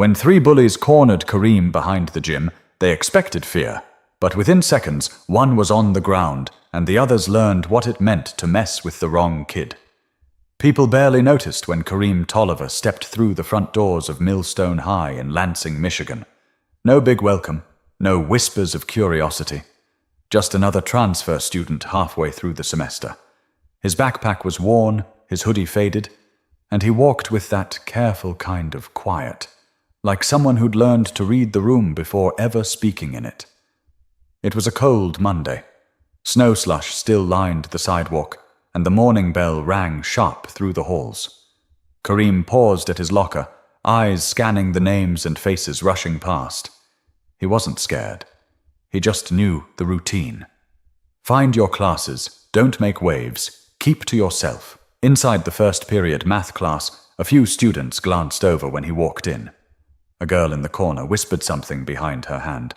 When three bullies cornered Kareem behind the gym, they expected fear, but within seconds, one was on the ground, and the others learned what it meant to mess with the wrong kid. People barely noticed when Kareem Tolliver stepped through the front doors of Millstone High in Lansing, Michigan. No big welcome, no whispers of curiosity. Just another transfer student halfway through the semester. His backpack was worn, his hoodie faded, and he walked with that careful kind of quiet, like someone who'd learned to read the room before ever speaking in it. It was a cold Monday. Snow slush still lined the sidewalk, and the morning bell rang sharp through the halls. Kareem paused at his locker, eyes scanning the names and faces rushing past. He wasn't scared. He just knew the routine. Find your classes, don't make waves, keep to yourself. Inside the first period math class, a few students glanced over when he walked in. A girl in the corner whispered something behind her hand.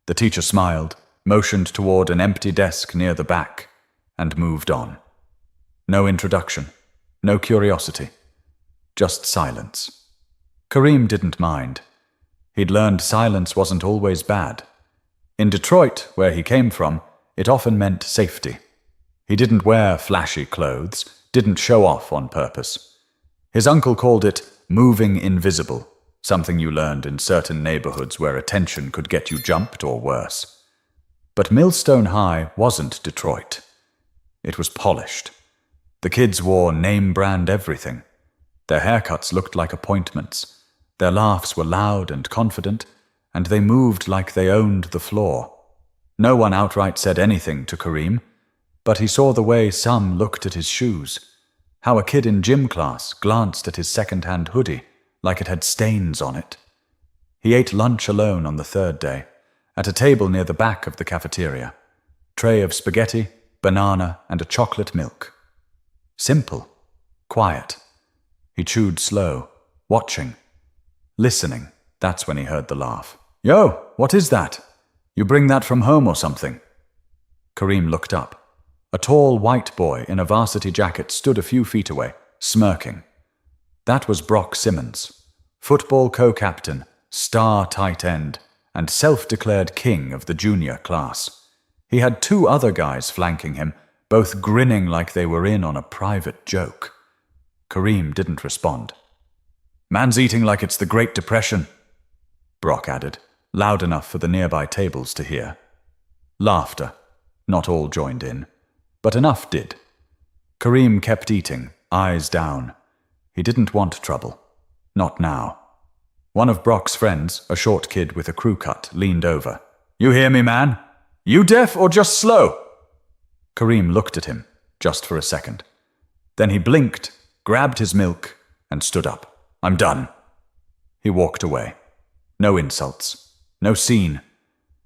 The teacher smiled, motioned toward an empty desk near the back, and moved on. No introduction, no curiosity, just silence. Kareem didn't mind. He'd learned silence wasn't always bad. In Detroit, where he came from, it often meant safety. He didn't wear flashy clothes, didn't show off on purpose. His uncle called it moving invisible, something you learned in certain neighborhoods where attention could get you jumped or worse. But Millstone High wasn't Detroit. It was polished. The kids wore name-brand everything. Their haircuts looked like appointments. Their laughs were loud and confident, and they moved like they owned the floor. No one outright said anything to Kareem, but he saw the way some looked at his shoes, how a kid in gym class glanced at his second-hand hoodie like it had stains on it. He ate lunch alone on the third day, at a table near the back of the cafeteria. Tray of spaghetti, banana, and a chocolate milk. Simple, quiet. He chewed slow, watching, listening. That's when he heard the laugh. "Yo, what is that? You bring that from home or something?" Kareem looked up. A tall white boy in a varsity jacket stood a few feet away, smirking. That was Brock Simmons, football co-captain, star tight end, and self-declared king of the junior class. He had two other guys flanking him, both grinning like they were in on a private joke. Kareem didn't respond. "Man's eating like it's the Great Depression," Brock added, loud enough for the nearby tables to hear. Laughter. Not all joined in, but enough did. Kareem kept eating, eyes down. He didn't want trouble. Not now. One of Brock's friends, a short kid with a crew cut, leaned over. "You hear me, man? You deaf or just slow?" Kareem looked at him, just for a second. Then he blinked, grabbed his milk, and stood up. "I'm done." He walked away. No insults, no scene.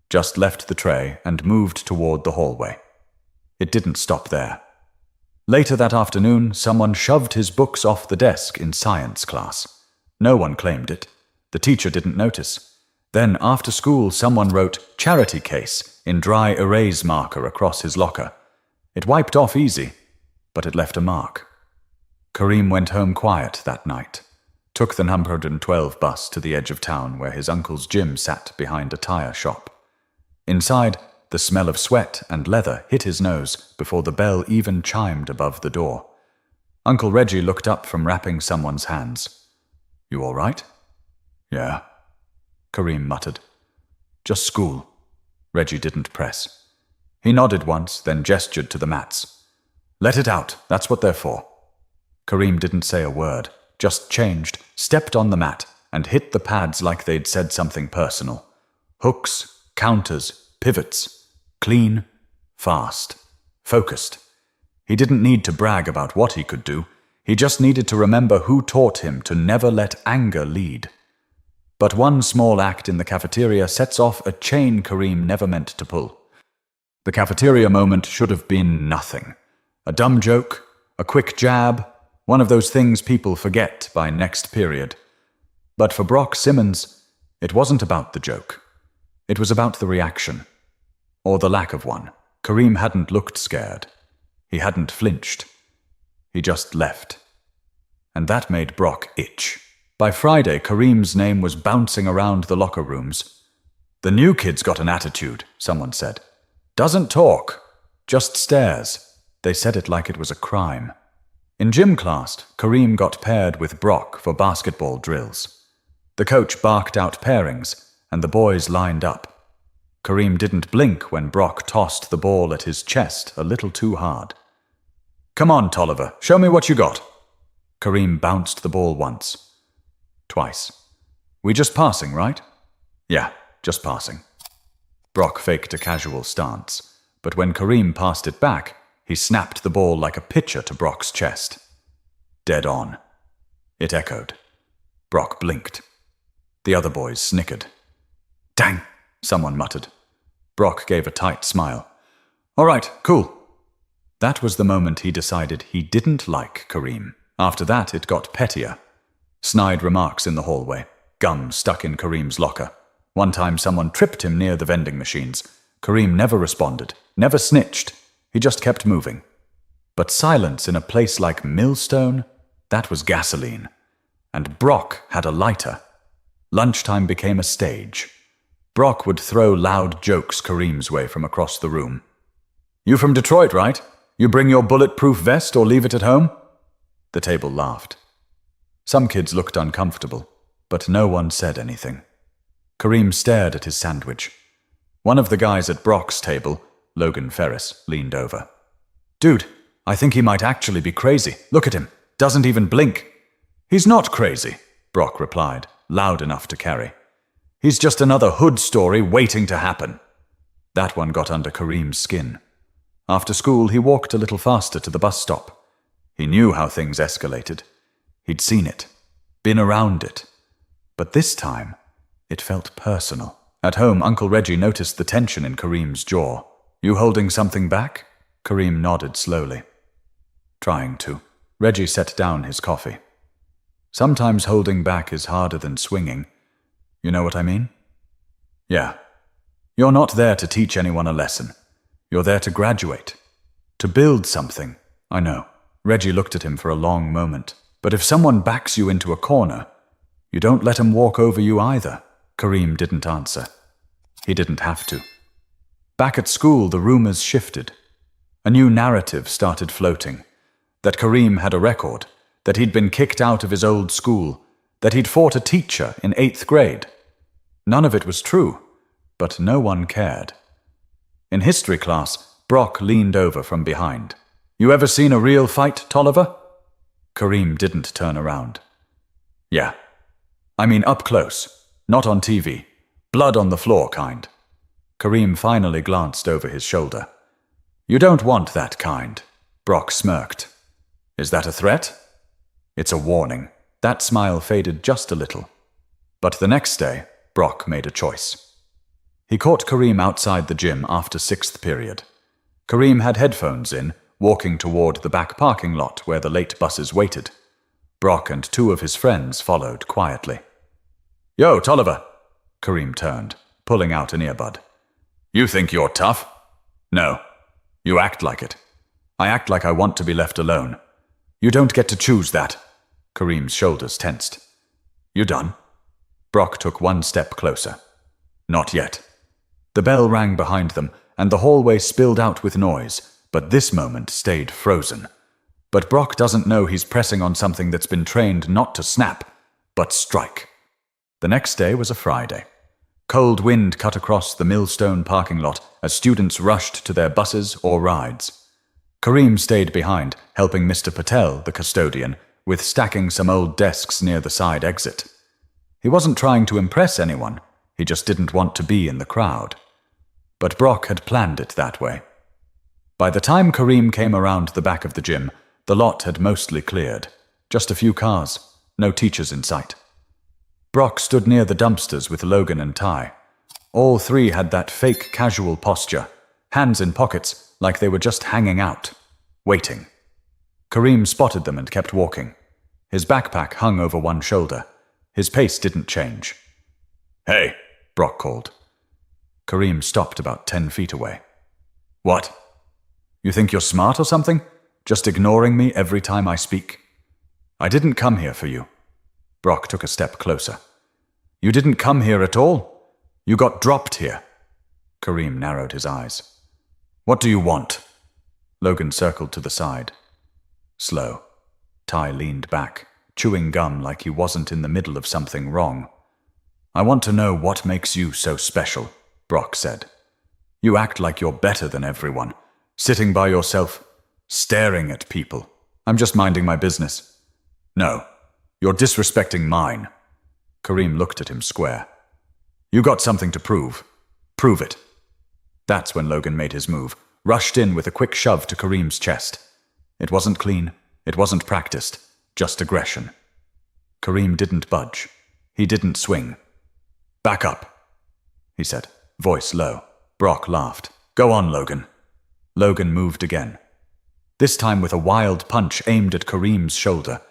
Just left the tray and moved toward the hallway. It didn't stop there. Later that afternoon, someone shoved his books off the desk in science class. No one claimed it. The teacher didn't notice. Then, after school, someone wrote "charity case" in dry erase marker across his locker. It wiped off easy, but it left a mark. Kareem went home quiet that night, took the 112 bus to the edge of town where his uncle's gym sat behind a tire shop. Inside, the smell of sweat and leather hit his nose before the bell even chimed above the door. Uncle Reggie looked up from wrapping someone's hands. "You all right?" "Yeah," Kareem muttered. "Just school." Reggie didn't press. He nodded once, then gestured to the mats. "Let it out, that's what they're for." Kareem didn't say a word, just changed, stepped on the mat, and hit the pads like they'd said something personal. Hooks, counters, pivots. Clean, fast, focused. He didn't need to brag about what he could do. He just needed to remember who taught him to never let anger lead. But one small act in the cafeteria sets off a chain Kareem never meant to pull. The cafeteria moment should have been nothing. A dumb joke, a quick jab, one of those things people forget by next period. But for Brock Simmons, it wasn't about the joke. It was about the reaction. Or the lack of one. Kareem hadn't looked scared. He hadn't flinched. He just left. And that made Brock itch. By Friday, Kareem's name was bouncing around the locker rooms. "The new kid's got an attitude," someone said. "Doesn't talk, just stares." They said it like it was a crime. In gym class, Kareem got paired with Brock for basketball drills. The coach barked out pairings, and the boys lined up. Kareem didn't blink when Brock tossed the ball at his chest a little too hard. "Come on, Tolliver, show me what you got." Kareem bounced the ball once. Twice. "We just passing, right?" "Yeah, just passing." Brock faked a casual stance, but when Kareem passed it back, he snapped the ball like a pitcher to Brock's chest. Dead on. It echoed. Brock blinked. The other boys snickered. "Dang," someone muttered. Brock gave a tight smile. "All right, cool." That was the moment he decided he didn't like Kareem. After that, it got pettier. Snide remarks in the hallway. Gum stuck in Kareem's locker. One time someone tripped him near the vending machines. Kareem never responded, never snitched. He just kept moving. But silence in a place like Millstone, that was gasoline. And Brock had a lighter. Lunchtime became a stage. Brock would throw loud jokes Kareem's way from across the room. "You from Detroit, right? You bring your bulletproof vest or leave it at home?" The table laughed. Some kids looked uncomfortable, but no one said anything. Kareem stared at his sandwich. One of the guys at Brock's table, Logan Ferris, leaned over. "Dude, I think he might actually be crazy. Look at him. Doesn't even blink." "He's not crazy," Brock replied, loud enough to carry. "He's just another hood story waiting to happen." That one got under Kareem's skin. After school, he walked a little faster to the bus stop. He knew how things escalated. He'd seen it, been around it. But this time, it felt personal. At home, Uncle Reggie noticed the tension in Kareem's jaw. "You holding something back?" Kareem nodded slowly. "Trying to." Reggie set down his coffee. "Sometimes holding back is harder than swinging. You know what I mean?" "Yeah. You're not there to teach anyone a lesson. You're there to graduate. To build something." "I know." Reggie looked at him for a long moment. "But if someone backs you into a corner, you don't let him walk over you either." Kareem didn't answer. He didn't have to. Back at school, the rumors shifted. A new narrative started floating. That Kareem had a record, that he'd been kicked out of his old school, that he'd fought a teacher in 8th grade. None of it was true, but no one cared. In history class, Brock leaned over from behind. "You ever seen a real fight, Tolliver?" Kareem didn't turn around. "Yeah. I mean up close, not on TV. Blood on the floor kind." Kareem finally glanced over his shoulder. "You don't want that kind." Brock smirked. "Is that a threat?" "It's a warning." That smile faded just a little. But the next day, Brock made a choice. He caught Kareem outside the gym after 6th period. Kareem had headphones in, walking toward the back parking lot where the late buses waited. Brock and 2 of his friends followed quietly. "Yo, Tolliver!" Kareem turned, pulling out an earbud. "You think you're tough?" "No. You act like it. I act like I want to be left alone. You don't get to choose that." Kareem's shoulders tensed. "You done?" Brock took 1 step closer. "Not yet." The bell rang behind them, and the hallway spilled out with noise, but this moment stayed frozen. But Brock doesn't know he's pressing on something that's been trained not to snap, but strike. The next day was a Friday. Cold wind cut across the Millstone parking lot as students rushed to their buses or rides. Kareem stayed behind, helping Mr. Patel, the custodian, with stacking some old desks near the side exit. He wasn't trying to impress anyone, he just didn't want to be in the crowd. But Brock had planned it that way. By the time Kareem came around the back of the gym, the lot had mostly cleared. Just a few cars, no teachers in sight. Brock stood near the dumpsters with Logan and Ty. All 3 had that fake casual posture, hands in pockets like they were just hanging out, waiting. Kareem spotted them and kept walking. His backpack hung over one shoulder. His pace didn't change. "Hey," Brock called. Kareem stopped about 10 feet away. "What? You think you're smart or something? Just ignoring me every time I speak?" "I didn't come here for you." Brock took a step closer. You didn't come here at all? You got dropped here. Kareem narrowed his eyes. What do you want? Logan circled to the side. Slow. Ty leaned back, chewing gum like he wasn't in the middle of something wrong. I want to know what makes you so special, Brock said. You act like you're better than everyone, sitting by yourself, staring at people. I'm just minding my business. No, you're disrespecting mine. Kareem looked at him square. You got something to prove. Prove it. That's when Logan made his move, rushed in with a quick shove to Kareem's chest. It wasn't clean, it wasn't practiced, just aggression. Kareem didn't budge. He didn't swing. Back up, he said, voice low. Brock laughed. Go on, Logan. Logan moved again. This time with a wild punch aimed at Kareem's shoulder.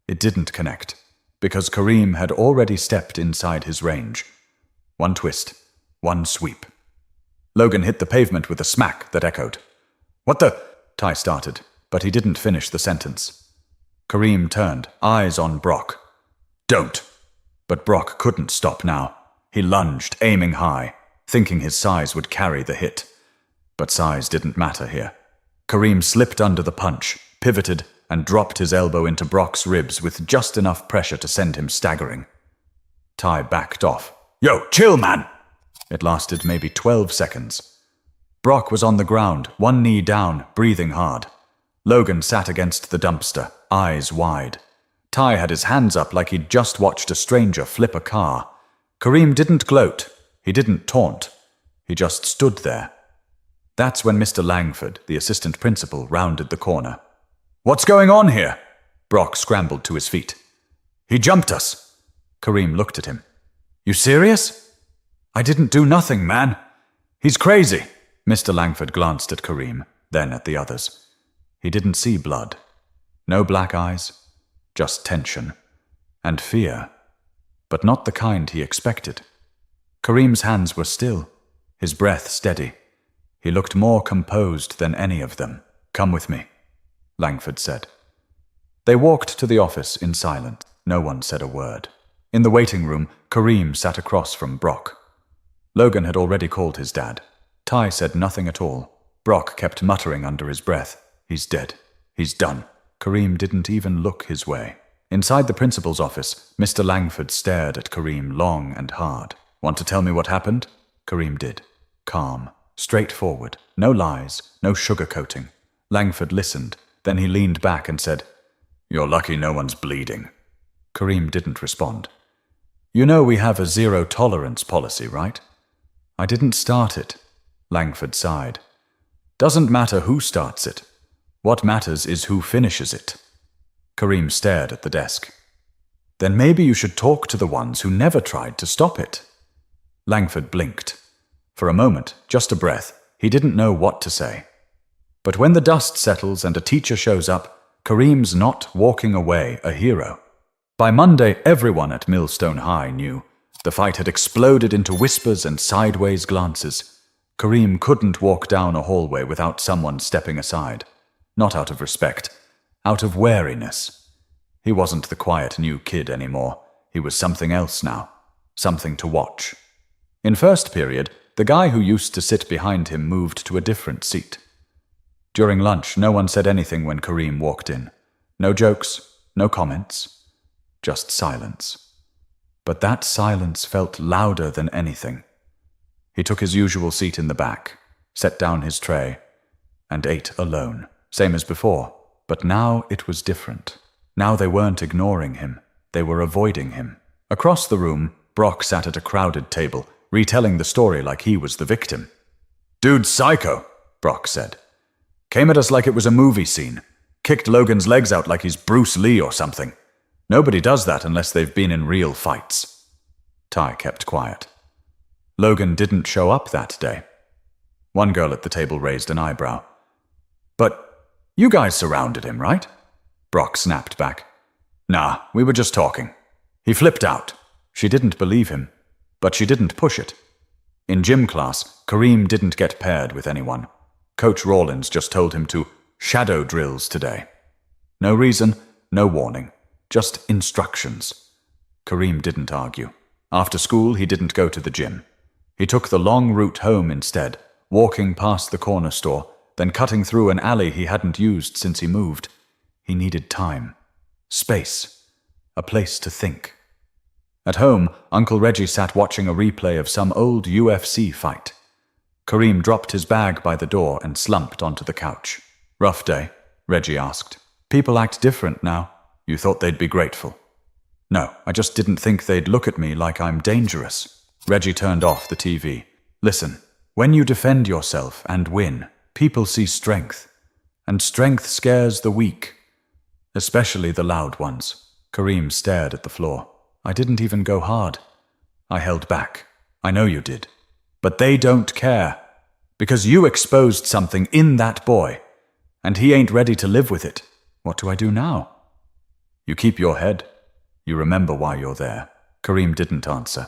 It didn't connect, because Kareem had already stepped inside his range. One twist, one sweep. Logan hit the pavement with a smack that echoed. What the? Ty started, but he didn't finish the sentence. Kareem turned, eyes on Brock. Don't. But Brock couldn't stop now. He lunged, aiming high, thinking his size would carry the hit. But size didn't matter here. Kareem slipped under the punch, pivoted, and dropped his elbow into Brock's ribs with just enough pressure to send him staggering. Ty backed off. Yo, chill, man! It lasted maybe 12 seconds. Brock was on the ground, one knee down, breathing hard. Logan sat against the dumpster, eyes wide. Ty had his hands up like he'd just watched a stranger flip a car. Kareem didn't gloat. He didn't taunt. He just stood there. That's when Mr. Langford, the assistant principal, rounded the corner. What's going on here? Brock scrambled to his feet. He jumped us. Kareem looked at him. You serious? I didn't do nothing, man. He's crazy. Mr. Langford glanced at Kareem, then at the others. He didn't see blood. No black eyes, just tension and fear, but not the kind he expected. Kareem's hands were still, his breath steady. He looked more composed than any of them. Come with me, Langford said. They walked to the office in silence. No one said a word. In the waiting room, Kareem sat across from Brock. Logan had already called his dad. Ty said nothing at all. Brock kept muttering under his breath. He's dead. He's done. Kareem didn't even look his way. Inside the principal's office, Mr. Langford stared at Kareem long and hard. Want to tell me what happened? Kareem did. Calm. Straightforward. No lies. No sugarcoating. Langford listened. Then he leaned back and said, You're lucky no one's bleeding. Kareem didn't respond. You know we have a zero-tolerance policy, right? I didn't start it. Langford sighed. Doesn't matter who starts it. What matters is who finishes it. Kareem stared at the desk. Then maybe you should talk to the ones who never tried to stop it. Langford blinked. For a moment, just a breath, he didn't know what to say. But when the dust settles and a teacher shows up, Kareem's not walking away a hero. By Monday, everyone at Millstone High knew. The fight had exploded into whispers and sideways glances. Kareem couldn't walk down a hallway without someone stepping aside. Not out of respect, out of wariness. He wasn't the quiet new kid anymore. He was something else now, something to watch. In first period, the guy who used to sit behind him moved to a different seat. During lunch, no one said anything when Kareem walked in. No jokes, no comments. Just silence. But that silence felt louder than anything. He took his usual seat in the back, set down his tray, and ate alone, same as before. But now it was different. Now they weren't ignoring him. They were avoiding him. Across the room, Brock sat at a crowded table, retelling the story like he was the victim. Dude's psycho, Brock said. Came at us like it was a movie scene. Kicked Logan's legs out like he's Bruce Lee or something. Nobody does that unless they've been in real fights. Ty kept quiet. Logan didn't show up that day. One girl at the table raised an eyebrow. But you guys surrounded him, right? Brock snapped back. Nah, we were just talking. He flipped out. She didn't believe him, but she didn't push it. In gym class, Kareem didn't get paired with anyone. Coach Rawlins just told him to shadow drills today. No reason, no warning. Just instructions. Kareem didn't argue. After school, he didn't go to the gym. He took the long route home instead, walking past the corner store, then cutting through an alley he hadn't used since he moved. He needed time, space, a place to think. At home, Uncle Reggie sat watching a replay of some old UFC fight. Kareem dropped his bag by the door and slumped onto the couch. "Rough day?" Reggie asked. "People act different now. You thought they'd be grateful." "No, I just didn't think they'd look at me like I'm dangerous." Reggie turned off the TV. "Listen, when you defend yourself and win, people see strength. And strength scares the weak, especially the loud ones." Kareem stared at the floor. "I didn't even go hard. I held back. I know you did. But they don't care. Because you exposed something in that boy, and he ain't ready to live with it. What do I do now?" "You keep your head. You remember why you're there." Kareem didn't answer.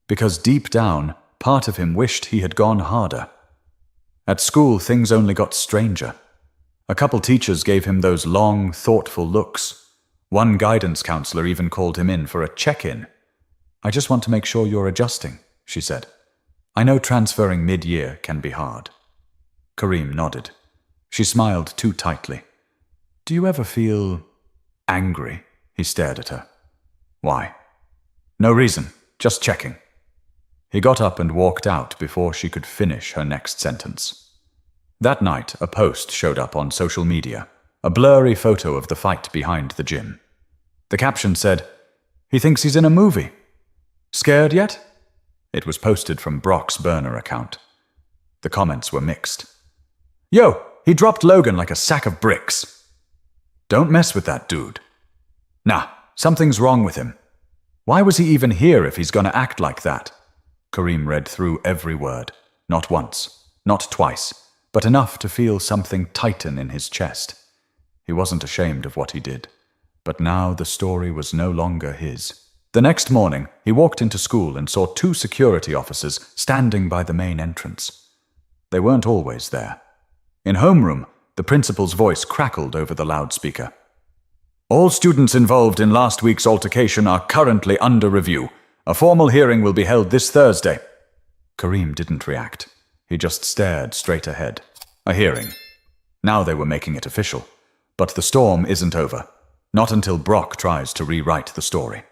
Because deep down, part of him wished he had gone harder. At school, things only got stranger. A couple teachers gave him those long, thoughtful looks. One guidance counselor even called him in for a check-in. "I just want to make sure you're adjusting," she said. "I know transferring mid-year can be hard." Kareem nodded. She smiled too tightly. "Do you ever feel angry?" He stared at her. "Why?" "No reason, just checking." He got up and walked out before she could finish her next sentence. That night, a post showed up on social media, a blurry photo of the fight behind the gym. The caption said, "He thinks he's in a movie. Scared yet?" It was posted from Brock's burner account. The comments were mixed. "Yo, he dropped Logan like a sack of bricks. Don't mess with that dude. Nah, something's wrong with him. Why was he even here if he's gonna act like that?" Kareem read through every word, not once, not twice, but enough to feel something tighten in his chest. He wasn't ashamed of what he did, but now the story was no longer his. The next morning, he walked into school and saw 2 security officers standing by the main entrance. They weren't always there. In homeroom, the principal's voice crackled over the loudspeaker. "All students involved in last week's altercation are currently under review. A formal hearing will be held this Thursday." Kareem didn't react. He just stared straight ahead. A hearing. Now they were making it official. But the storm isn't over. Not until Brock tries to rewrite the story.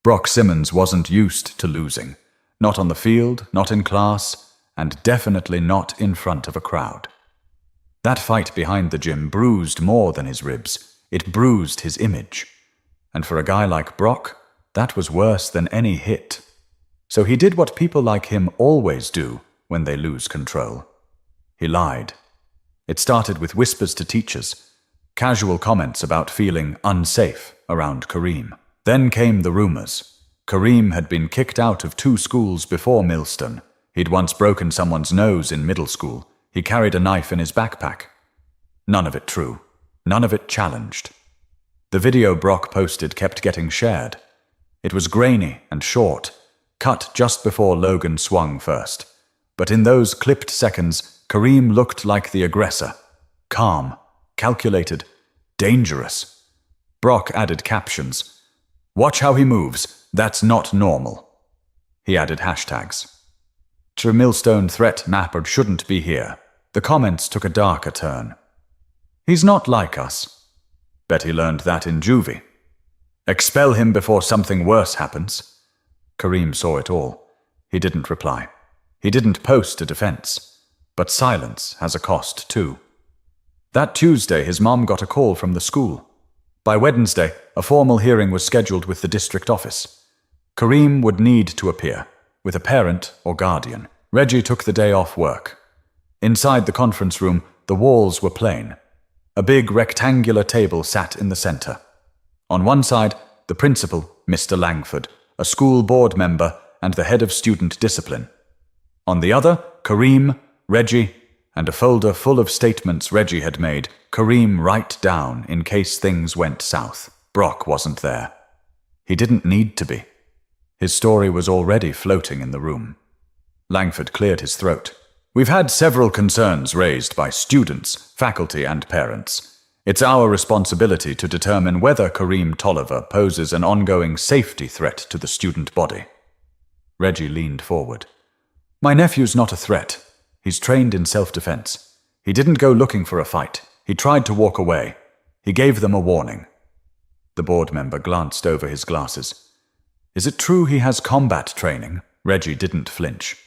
Brock Simmons wasn't used to losing. Not on the field, not in class, and definitely not in front of a crowd. That fight behind the gym bruised more than his ribs. It bruised his image. And for a guy like Brock, that was worse than any hit. So he did what people like him always do when they lose control. He lied. It started with whispers to teachers, casual comments about feeling unsafe around Kareem. Then came the rumors. Kareem had been kicked out of 2 schools before Millstone. He'd once broken someone's nose in middle school. He carried a knife in his backpack. None of it true. None of it challenged. The video Brock posted kept getting shared. It was grainy and short, cut just before Logan swung first. But in those clipped seconds, Kareem looked like the aggressor. Calm, calculated, dangerous. Brock added captions. "Watch how he moves. That's not normal." He added hashtags. "Millstone threat mapper shouldn't be here." The comments took a darker turn. "He's not like us." Bet he learned that in juvie. "Expel him before something worse happens." Kareem saw it all. He didn't reply. He didn't post a defense. But silence has a cost too. That Tuesday, his mom got a call from the school. By Wednesday, a formal hearing was scheduled with the district office. Kareem would need to appear, with a parent or guardian. Reggie took the day off work. Inside the conference room, the walls were plain. A big rectangular table sat in the center. On one side, the principal, Mr. Langford, a school board member, and the head of student discipline. On the other, Kareem, Reggie, and a folder full of statements Reggie had made, Kareem write down in case things went south. Brock wasn't there. He didn't need to be. His story was already floating in the room. Langford cleared his throat. "We've had several concerns raised by students, faculty, and parents. It's our responsibility to determine whether Kareem Tolliver poses an ongoing safety threat to the student body. Reggie leaned forward. My nephew's not a threat. He's trained in self-defense. He didn't go looking for a fight. He tried to walk away. He gave them a warning. The board member glanced over his glasses. Is it true he has combat training? Reggie didn't flinch.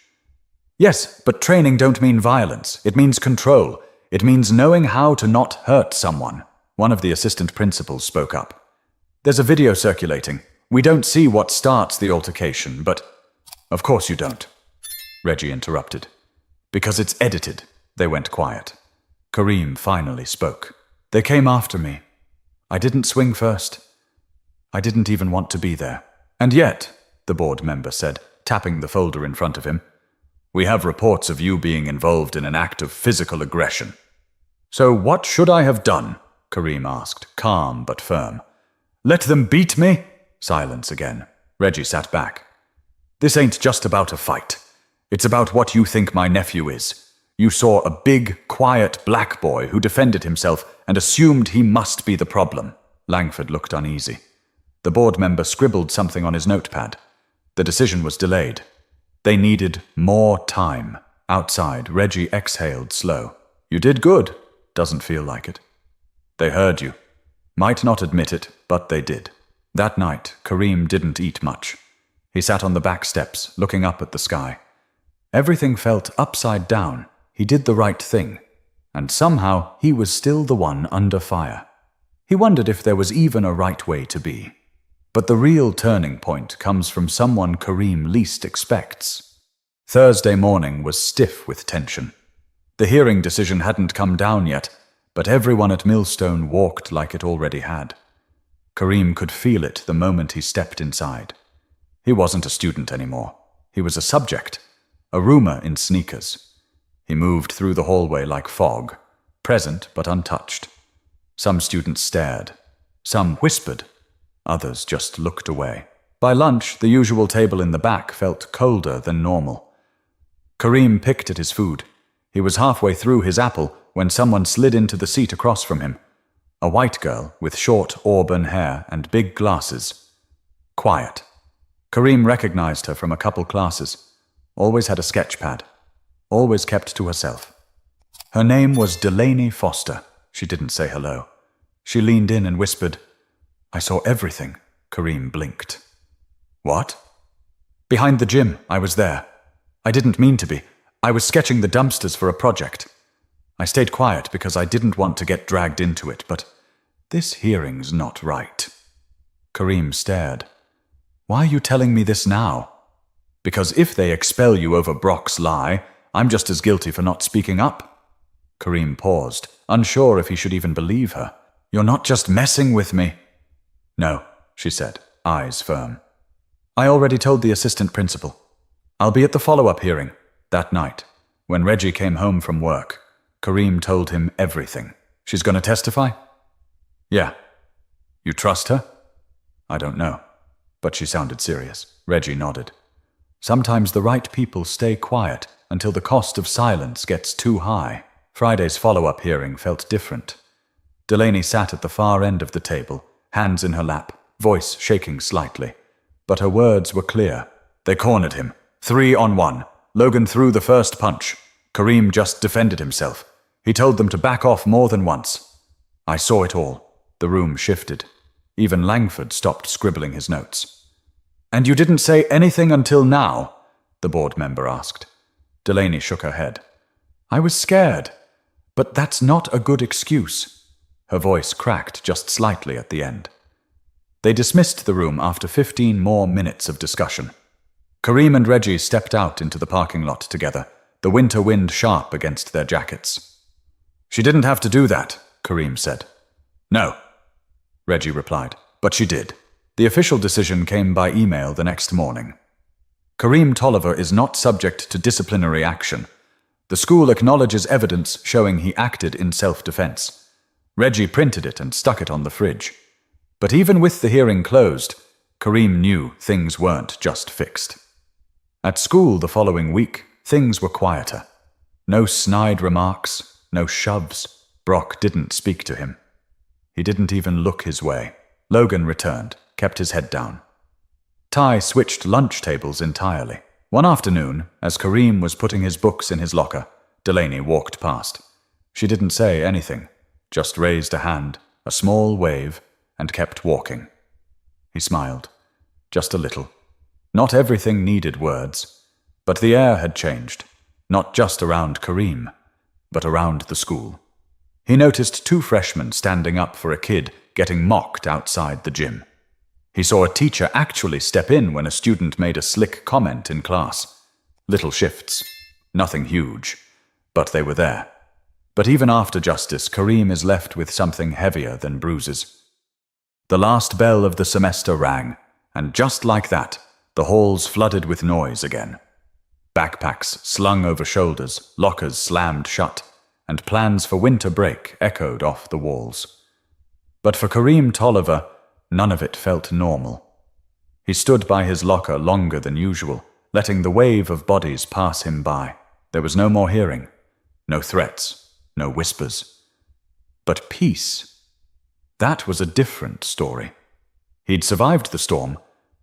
Yes, but training don't mean violence. It means control. It means knowing how to not hurt someone. One of the assistant principals spoke up. There's a video circulating. We don't see what starts the altercation, but... Of course you don't. Reggie interrupted. Because it's edited. They went quiet. Kareem finally spoke. They came after me. I didn't swing first. I didn't even want to be there. And yet, the board member said, tapping the folder in front of him, we have reports of you being involved in an act of physical aggression. So what should I have done? Kareem asked, calm but firm. Let them beat me? Silence again. Reggie sat back. This ain't just about a fight. It's about what you think my nephew is. You saw a big, quiet black boy who defended himself and assumed he must be the problem. Langford looked uneasy. The board member scribbled something on his notepad. The decision was delayed. They needed more time. Outside, Reggie exhaled slow. You did good. Doesn't feel like it. They heard you. Might not admit it, but they did. That night, Kareem didn't eat much. He sat on the back steps, looking up at the sky. Everything felt upside down. He did the right thing. And somehow, he was still the one under fire. He wondered if there was even a right way to be. But the real turning point comes from someone Kareem least expects. Thursday morning was stiff with tension. The hearing decision hadn't come down yet, but everyone at Millstone walked like it already had. Kareem could feel it the moment he stepped inside. He wasn't a student anymore. He was a subject, a rumor in sneakers. He moved through the hallway like fog, present but untouched. Some students stared. Some whispered. Others just looked away. By lunch, the usual table in the back felt colder than normal. Kareem picked at his food. He was halfway through his apple when someone slid into the seat across from him. A white girl with short auburn hair and big glasses. Quiet. Kareem recognized her from a couple classes. Always had a sketch pad. Always kept to herself. Her name was Delaney Foster. She didn't say hello. She leaned in and whispered, I saw everything. Kareem blinked. What? Behind the gym, I was there. I didn't mean to be. I was sketching the dumpsters for a project. I stayed quiet because I didn't want to get dragged into it, but this hearing's not right. Kareem stared. Why are you telling me this now? Because if they expel you over Brock's lie, I'm just as guilty for not speaking up. Kareem paused, unsure if he should even believe her. You're not just messing with me. No, she said, eyes firm. I already told the assistant principal. I'll be at the follow-up hearing. That night, when Reggie came home from work, Kareem told him everything. She's going to testify? Yeah. You trust her? I don't know. But she sounded serious. Reggie nodded. Sometimes the right people stay quiet until the cost of silence gets too high. Friday's follow-up hearing felt different. Delaney sat at the far end of the table, hands in her lap, voice shaking slightly. But her words were clear. They cornered him. 3-on-1. Logan threw the first punch. Kareem just defended himself. He told them to back off more than once. I saw it all. The room shifted. Even Langford stopped scribbling his notes. And you didn't say anything until now? The board member asked. Delaney shook her head. I was scared. But that's not a good excuse. Her voice cracked just slightly at the end. They dismissed the room after 15 more minutes of discussion. Kareem and Reggie stepped out into the parking lot together, the winter wind sharp against their jackets. She didn't have to do that, Kareem said. No, Reggie replied, but she did. The official decision came by email the next morning. Kareem Tolliver is not subject to disciplinary action. The school acknowledges evidence showing he acted in self-defense. Reggie printed it and stuck it on the fridge. But even with the hearing closed, Kareem knew things weren't just fixed. At school the following week, things were quieter. No snide remarks, no shoves. Brock didn't speak to him. He didn't even look his way. Logan returned, kept his head down. Ty switched lunch tables entirely. One afternoon, as Kareem was putting his books in his locker, Delaney walked past. She didn't say anything, just raised a hand, a small wave, and kept walking. He smiled, just a little. Not everything needed words, but the air had changed, not just around Kareem, but around the school. He noticed 2 freshmen standing up for a kid getting mocked outside the gym. He saw a teacher actually step in when a student made a slick comment in class. Little shifts, nothing huge, but they were there. But even after justice, Kareem is left with something heavier than bruises. The last bell of the semester rang, and just like that, the halls flooded with noise again. Backpacks slung over shoulders, lockers slammed shut, and plans for winter break echoed off the walls. But for Kareem Tolliver, none of it felt normal. He stood by his locker longer than usual, letting the wave of bodies pass him by. There was no more hearing, no threats, no whispers. But peace. That was a different story. He'd survived the storm,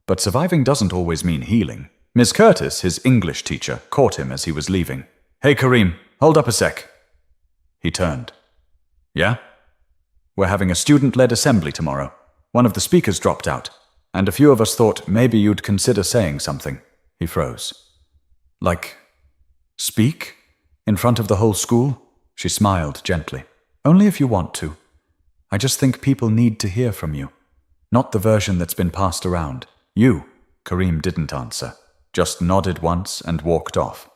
but surviving doesn't always mean healing. Ms. Curtis, his English teacher, caught him as he was leaving. "Hey, Kareem, hold up a sec." He turned. "Yeah? We're having a student-led assembly tomorrow. One of the speakers dropped out, and a few of us thought maybe you'd consider saying something." He froze. "Like, speak? In front of the whole school?" She smiled gently. "Only if you want to. I just think people need to hear from you. Not the version that's been passed around. You." Kareem didn't answer, just nodded once and walked off.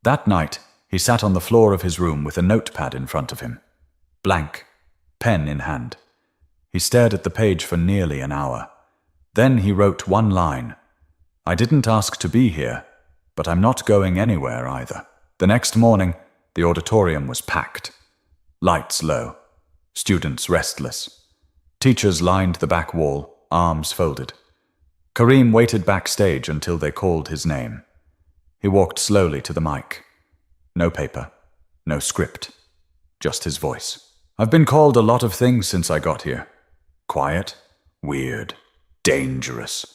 That night, he sat on the floor of his room with a notepad in front of him. Blank, pen in hand. He stared at the page for nearly an hour. Then he wrote one line. "I didn't ask to be here, but I'm not going anywhere either." The next morning, the auditorium was packed. Lights low. Students restless. Teachers lined the back wall, arms folded. Kareem waited backstage until they called his name. He walked slowly to the mic. No paper, no script, just his voice. "I've been called a lot of things since I got here. Quiet, weird, dangerous.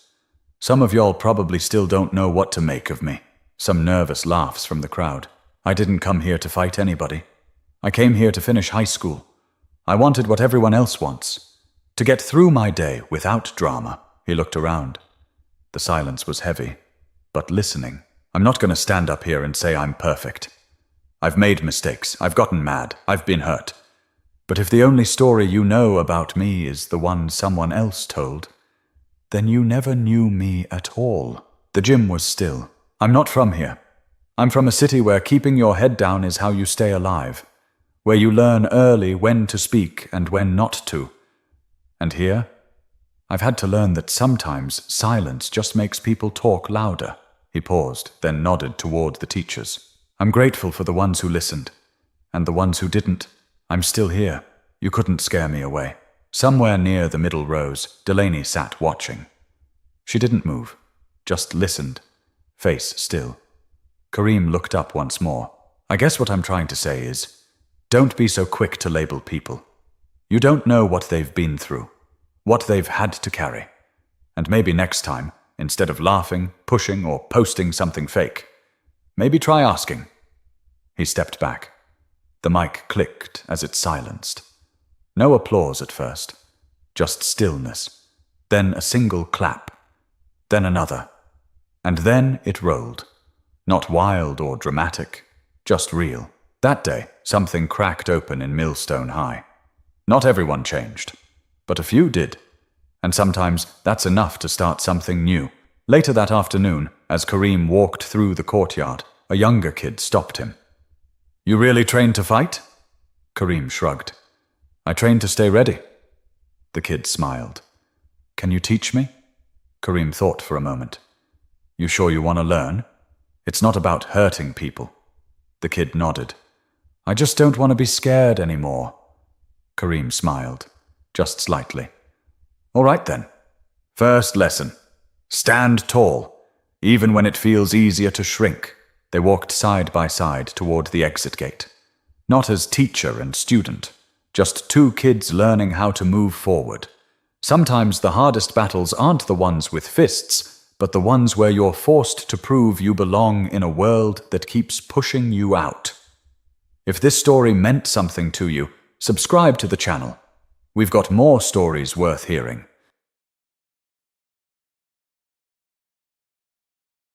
Some of y'all probably still don't know what to make of me." Some nervous laughs from the crowd. "I didn't come here to fight anybody. I came here to finish high school. I wanted what everyone else wants. To get through my day without drama." He looked around. The silence was heavy, but listening. "I'm not going to stand up here and say I'm perfect. I've made mistakes. I've gotten mad. I've been hurt. But if the only story you know about me is the one someone else told, then you never knew me at all." The gym was still. "I'm not from here. I'm from a city where keeping your head down is how you stay alive, where you learn early when to speak and when not to. And here, I've had to learn that sometimes silence just makes people talk louder." He paused, then nodded toward the teachers. "I'm grateful for the ones who listened, and the ones who didn't. I'm still here. You couldn't scare me away." Somewhere near the middle rows, Delaney sat watching. She didn't move, just listened, face still. Kareem looked up once more. "I guess what I'm trying to say is, don't be so quick to label people. You don't know what they've been through, what they've had to carry. And maybe next time, instead of laughing, pushing, or posting something fake, maybe try asking." He stepped back. The mic clicked as it silenced. No applause at first, just stillness. Then a single clap. Then another. And then it rolled. Not wild or dramatic, just real. That day, something cracked open in Millstone High. Not everyone changed, but a few did. And sometimes that's enough to start something new. Later that afternoon, as Kareem walked through the courtyard, a younger kid stopped him. "You really trained to fight?" Kareem shrugged. "I trained to stay ready." The kid smiled. "Can you teach me?" Kareem thought for a moment. "You sure you want to learn? It's not about hurting people." The kid nodded. "I just don't want to be scared anymore." Kareem smiled, just slightly. "All right then. First lesson. Stand tall, even when it feels easier to shrink." They walked side by side toward the exit gate. Not as teacher and student, just two kids learning how to move forward. Sometimes the hardest battles aren't the ones with fists, but the ones where you're forced to prove you belong in a world that keeps pushing you out. If this story meant something to you, subscribe to the channel. We've got more stories worth hearing.